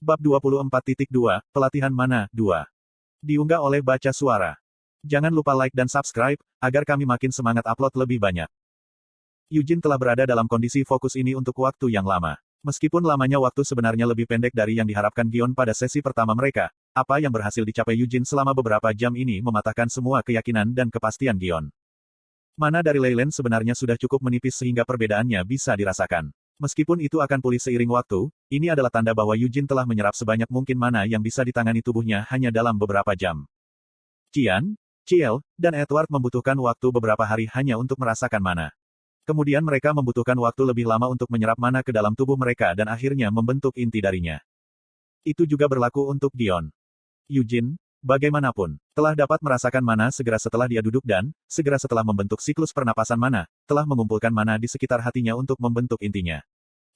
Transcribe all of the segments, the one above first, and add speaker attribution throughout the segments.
Speaker 1: Bab 24.2, Pelatihan Mana, 2. Diunggah oleh Baca Suara. Jangan lupa like dan subscribe, agar kami makin semangat upload lebih banyak. Eugene telah berada dalam kondisi fokus ini untuk waktu yang lama. Meskipun lamanya waktu sebenarnya lebih pendek dari yang diharapkan Gion pada sesi pertama mereka, apa yang berhasil dicapai Eugene selama beberapa jam ini mematahkan semua keyakinan dan kepastian Gion. Mana dari Leyland sebenarnya sudah cukup menipis sehingga perbedaannya bisa dirasakan. Meskipun itu akan pulih seiring waktu, ini adalah tanda bahwa Eugene telah menyerap sebanyak mungkin mana yang bisa ditangani tubuhnya hanya dalam beberapa jam. Qian, Ciel, dan Edward membutuhkan waktu beberapa hari hanya untuk merasakan mana. Kemudian mereka membutuhkan waktu lebih lama untuk menyerap mana ke dalam tubuh mereka dan akhirnya membentuk inti darinya. Itu juga berlaku untuk Gion. Eugene, bagaimanapun, telah dapat merasakan mana segera setelah dia duduk dan, segera setelah membentuk siklus pernapasan mana, telah mengumpulkan mana di sekitar hatinya untuk membentuk intinya.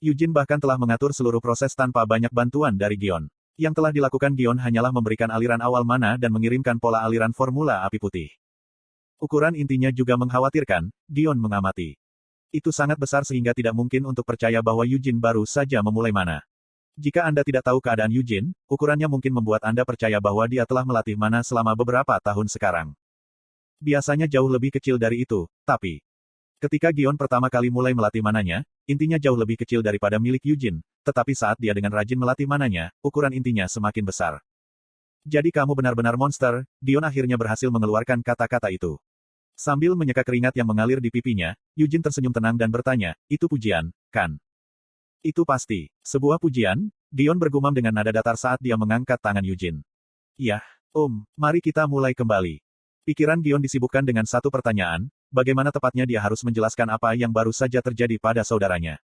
Speaker 1: Eugene bahkan telah mengatur seluruh proses tanpa banyak bantuan dari Gion. Yang telah dilakukan Gion hanyalah memberikan aliran awal mana dan mengirimkan pola aliran formula api putih. Ukuran intinya juga mengkhawatirkan, Gion mengamati. Itu sangat besar sehingga tidak mungkin untuk percaya bahwa Eugene baru saja memulai mana. Jika Anda tidak tahu keadaan Eugene, ukurannya mungkin membuat Anda percaya bahwa dia telah melatih mana selama beberapa tahun sekarang. Biasanya jauh lebih kecil dari itu, tapi ketika Gion pertama kali mulai melatih mananya, intinya jauh lebih kecil daripada milik Eugene, tetapi saat dia dengan rajin melatih mananya, ukuran intinya semakin besar. Jadi kamu benar-benar monster, Gion akhirnya berhasil mengeluarkan kata-kata itu. Sambil menyeka keringat yang mengalir di pipinya, Eugene tersenyum tenang dan bertanya, itu pujian, kan? Itu pasti. Sebuah pujian, Gion bergumam dengan nada datar saat dia mengangkat tangan Eugene. Yah, mari kita mulai kembali. Pikiran Gion disibukkan dengan satu pertanyaan, bagaimana tepatnya dia harus menjelaskan apa yang baru saja terjadi pada saudaranya.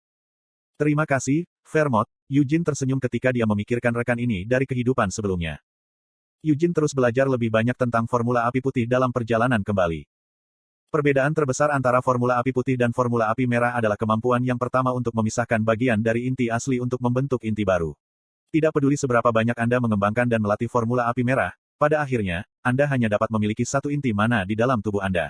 Speaker 1: Terima kasih, Vermont, Eugene tersenyum ketika dia memikirkan rekan ini dari kehidupan sebelumnya. Eugene terus belajar lebih banyak tentang formula api putih dalam perjalanan kembali. Perbedaan terbesar antara formula api putih dan formula api merah adalah kemampuan yang pertama untuk memisahkan bagian dari inti asli untuk membentuk inti baru. Tidak peduli seberapa banyak Anda mengembangkan dan melatih formula api merah, pada akhirnya, Anda hanya dapat memiliki satu inti mana di dalam tubuh Anda.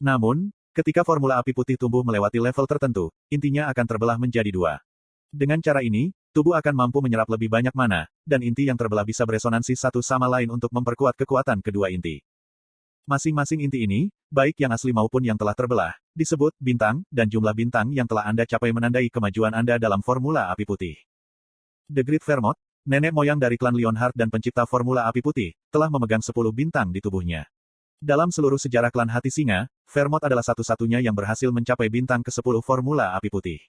Speaker 1: Namun, ketika formula api putih tumbuh melewati level tertentu, intinya akan terbelah menjadi dua. Dengan cara ini, tubuh akan mampu menyerap lebih banyak mana, dan inti yang terbelah bisa beresonansi satu sama lain untuk memperkuat kekuatan kedua inti. Masing-masing inti ini, baik yang asli maupun yang telah terbelah, disebut bintang, dan jumlah bintang yang telah Anda capai menandai kemajuan Anda dalam formula api putih. The Great Vermont, nenek moyang dari klan Leonhardt dan pencipta formula api putih, telah memegang 10 bintang di tubuhnya. Dalam seluruh sejarah klan Hati Singa, Vermont adalah satu-satunya yang berhasil mencapai bintang ke-10 formula api putih.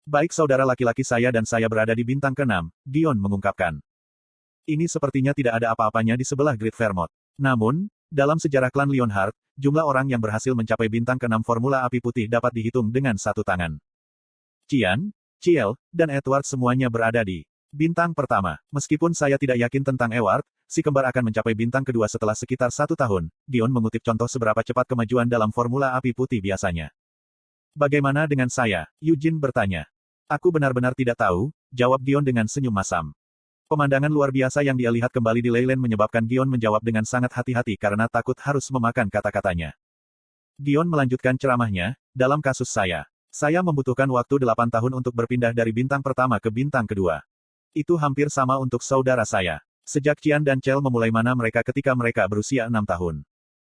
Speaker 1: Baik saudara laki-laki saya dan saya berada di bintang ke-6, Gion mengungkapkan. Ini sepertinya tidak ada apa-apanya di sebelah Great Vermont. Namun, dalam sejarah klan Leonhardt, jumlah orang yang berhasil mencapai bintang ke-6 formula api putih dapat dihitung dengan satu tangan. Qian, Ciel, dan Edward semuanya berada di bintang pertama. Meskipun saya tidak yakin tentang Edward, si kembar akan mencapai bintang kedua setelah sekitar 1 tahun, Gion mengutip contoh seberapa cepat kemajuan dalam formula api putih biasanya. Bagaimana dengan saya? Eugene bertanya. Aku benar-benar tidak tahu, jawab Gion dengan senyum masam. Pemandangan luar biasa yang dia lihat kembali di Leyland menyebabkan Gion menjawab dengan sangat hati-hati karena takut harus memakan kata-katanya. Gion melanjutkan ceramahnya, dalam kasus saya membutuhkan waktu 8 tahun untuk berpindah dari bintang pertama ke bintang kedua. Itu hampir sama untuk saudara saya. Sejak Qian dan Chel memulai mana mereka ketika mereka berusia 6 tahun.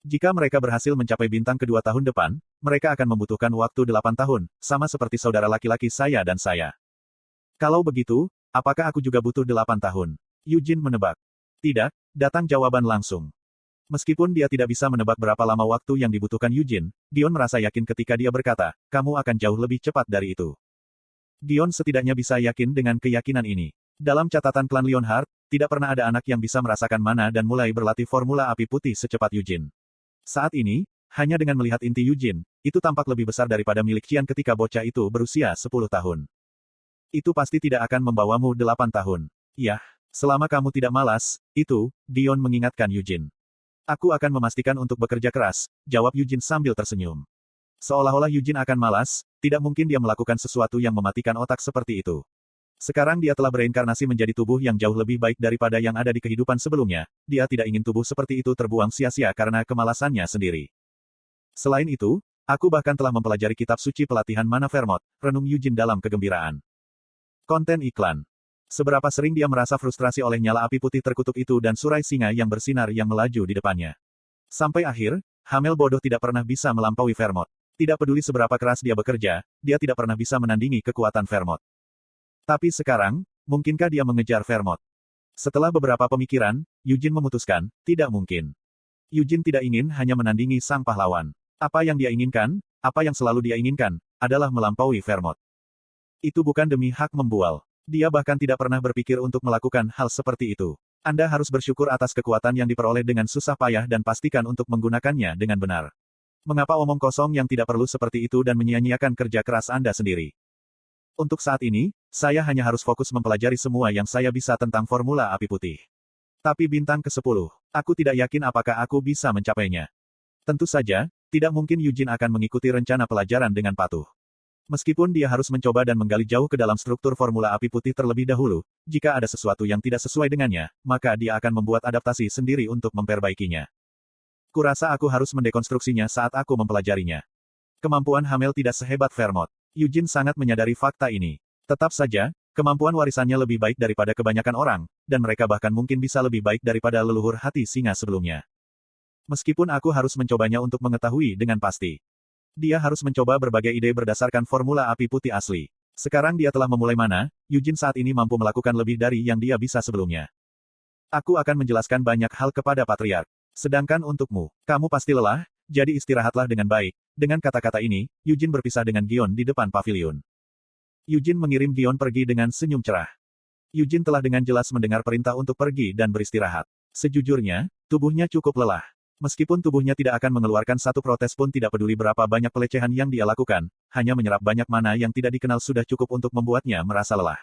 Speaker 1: Jika mereka berhasil mencapai bintang kedua tahun depan, mereka akan membutuhkan waktu 8 tahun, sama seperti saudara laki-laki saya dan saya. Kalau begitu, apakah aku juga butuh 8 tahun? Eugene menebak. Tidak, datang jawaban langsung. Meskipun dia tidak bisa menebak berapa lama waktu yang dibutuhkan Eugene, Gion merasa yakin ketika dia berkata, kamu akan jauh lebih cepat dari itu. Gion setidaknya bisa yakin dengan keyakinan ini. Dalam catatan klan Leonhardt, tidak pernah ada anak yang bisa merasakan mana dan mulai berlatih formula api putih secepat Eugene. Saat ini, hanya dengan melihat inti Eugene, itu tampak lebih besar daripada milik Qian ketika bocah itu berusia 10 tahun. Itu pasti tidak akan membawamu 8 tahun. Yah, selama kamu tidak malas, Gion mengingatkan Eugene. Aku akan memastikan untuk bekerja keras, jawab Eugene sambil tersenyum. Seolah-olah Eugene akan malas, tidak mungkin dia melakukan sesuatu yang mematikan otak seperti itu. Sekarang dia telah bereinkarnasi menjadi tubuh yang jauh lebih baik daripada yang ada di kehidupan sebelumnya, dia tidak ingin tubuh seperti itu terbuang sia-sia karena kemalasannya sendiri. Selain itu, aku bahkan telah mempelajari kitab suci pelatihan mana Vermont, renung Eugene dalam kegembiraan. Konten iklan. Seberapa sering dia merasa frustrasi oleh nyala api putih terkutuk itu dan surai singa yang bersinar yang melaju di depannya. Sampai akhir, Hamel bodoh tidak pernah bisa melampaui Vermont. Tidak peduli seberapa keras dia bekerja, dia tidak pernah bisa menandingi kekuatan Vermont. Tapi sekarang, mungkinkah dia mengejar Vermont? Setelah beberapa pemikiran, Eugene memutuskan, tidak mungkin. Eugene tidak ingin hanya menandingi sang pahlawan. Apa yang dia inginkan, apa yang selalu dia inginkan, adalah melampaui Vermont. Itu bukan demi hak membual. Dia bahkan tidak pernah berpikir untuk melakukan hal seperti itu. Anda harus bersyukur atas kekuatan yang diperoleh dengan susah payah dan pastikan untuk menggunakannya dengan benar. Mengapa omong kosong yang tidak perlu seperti itu dan menyia-nyiakan kerja keras Anda sendiri? Untuk saat ini, saya hanya harus fokus mempelajari semua yang saya bisa tentang formula api putih. Tapi bintang ke-10, aku tidak yakin apakah aku bisa mencapainya. Tentu saja, tidak mungkin Eugene akan mengikuti rencana pelajaran dengan patuh. Meskipun dia harus mencoba dan menggali jauh ke dalam struktur formula api putih terlebih dahulu, jika ada sesuatu yang tidak sesuai dengannya, maka dia akan membuat adaptasi sendiri untuk memperbaikinya. Kurasa aku harus mendekonstruksinya saat aku mempelajarinya. Kemampuan Hamel tidak sehebat Vermont. Eugene sangat menyadari fakta ini. Tetap saja, kemampuan warisannya lebih baik daripada kebanyakan orang, dan mereka bahkan mungkin bisa lebih baik daripada leluhur hati singa sebelumnya. Meskipun aku harus mencobanya untuk mengetahui dengan pasti. Dia harus mencoba berbagai ide berdasarkan formula api putih asli. Sekarang dia telah memulai mana, Eugene saat ini mampu melakukan lebih dari yang dia bisa sebelumnya. Aku akan menjelaskan banyak hal kepada Patriark. Sedangkan untukmu, kamu pasti lelah, jadi istirahatlah dengan baik. Dengan kata-kata ini, Eugene berpisah dengan Gion di depan pavilion. Eugene mengirim Gion pergi dengan senyum cerah. Eugene telah dengan jelas mendengar perintah untuk pergi dan beristirahat. Sejujurnya, tubuhnya cukup lelah. Meskipun tubuhnya tidak akan mengeluarkan satu protes pun tidak peduli berapa banyak pelecehan yang dia lakukan, hanya menyerap banyak mana yang tidak dikenal sudah cukup untuk membuatnya merasa lelah.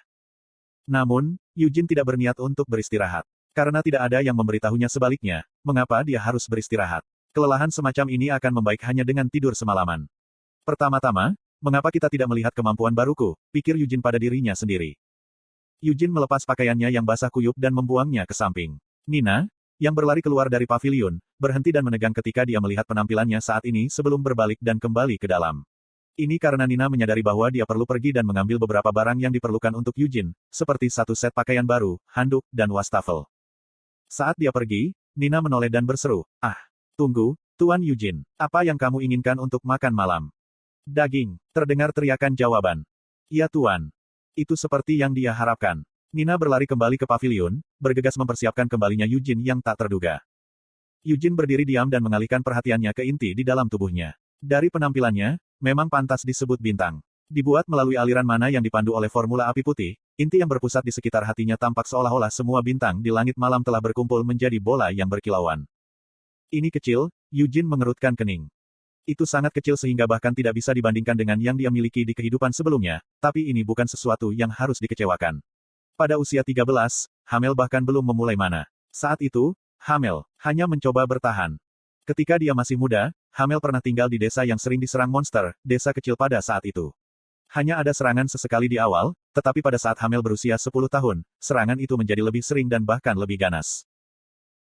Speaker 1: Namun, Eugene tidak berniat untuk beristirahat. Karena tidak ada yang memberitahunya sebaliknya, mengapa dia harus beristirahat. Kelelahan semacam ini akan membaik hanya dengan tidur semalaman. Pertama-tama, mengapa kita tidak melihat kemampuan baruku, pikir Eugene pada dirinya sendiri. Eugene melepas pakaiannya yang basah kuyup dan membuangnya ke samping. Nina, yang berlari keluar dari pavilion, berhenti dan menegang ketika dia melihat penampilannya saat ini sebelum berbalik dan kembali ke dalam. Ini karena Nina menyadari bahwa dia perlu pergi dan mengambil beberapa barang yang diperlukan untuk Eugene, seperti satu set pakaian baru, handuk, dan wastafel. Saat dia pergi, Nina menoleh dan berseru, "Ah, tunggu, Tuan Eugene, apa yang kamu inginkan untuk makan malam?" "Daging," terdengar teriakan jawaban. "Ya Tuan." Itu seperti yang dia harapkan. Nina berlari kembali ke pavilion, bergegas mempersiapkan kembalinya Eugene yang tak terduga. Eugene berdiri diam dan mengalihkan perhatiannya ke inti di dalam tubuhnya. Dari penampilannya, memang pantas disebut bintang. Dibuat melalui aliran mana yang dipandu oleh formula api putih, inti yang berpusat di sekitar hatinya tampak seolah-olah semua bintang di langit malam telah berkumpul menjadi bola yang berkilauan. Ini kecil, Eugene mengerutkan kening. Itu sangat kecil sehingga bahkan tidak bisa dibandingkan dengan yang dia miliki di kehidupan sebelumnya, tapi ini bukan sesuatu yang harus dikecewakan. Pada usia 13, Hamel bahkan belum memulai mana. Saat itu, Hamel hanya mencoba bertahan. Ketika dia masih muda, Hamel pernah tinggal di desa yang sering diserang monster, desa kecil pada saat itu. Hanya ada serangan sesekali di awal, tetapi pada saat Hamel berusia 10 tahun, serangan itu menjadi lebih sering dan bahkan lebih ganas.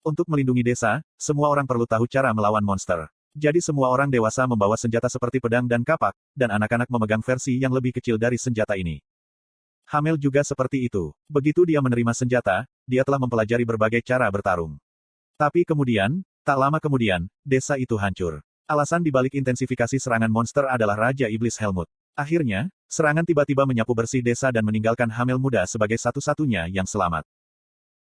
Speaker 1: Untuk melindungi desa, semua orang perlu tahu cara melawan monster. Jadi semua orang dewasa membawa senjata seperti pedang dan kapak, dan anak-anak memegang versi yang lebih kecil dari senjata ini. Hamel juga seperti itu. Begitu dia menerima senjata, dia telah mempelajari berbagai cara bertarung. Tapi kemudian, tak lama kemudian, desa itu hancur. Alasan dibalik intensifikasi serangan monster adalah Raja Iblis Helmut. Akhirnya, serangan tiba-tiba menyapu bersih desa dan meninggalkan Hamel muda sebagai satu-satunya yang selamat.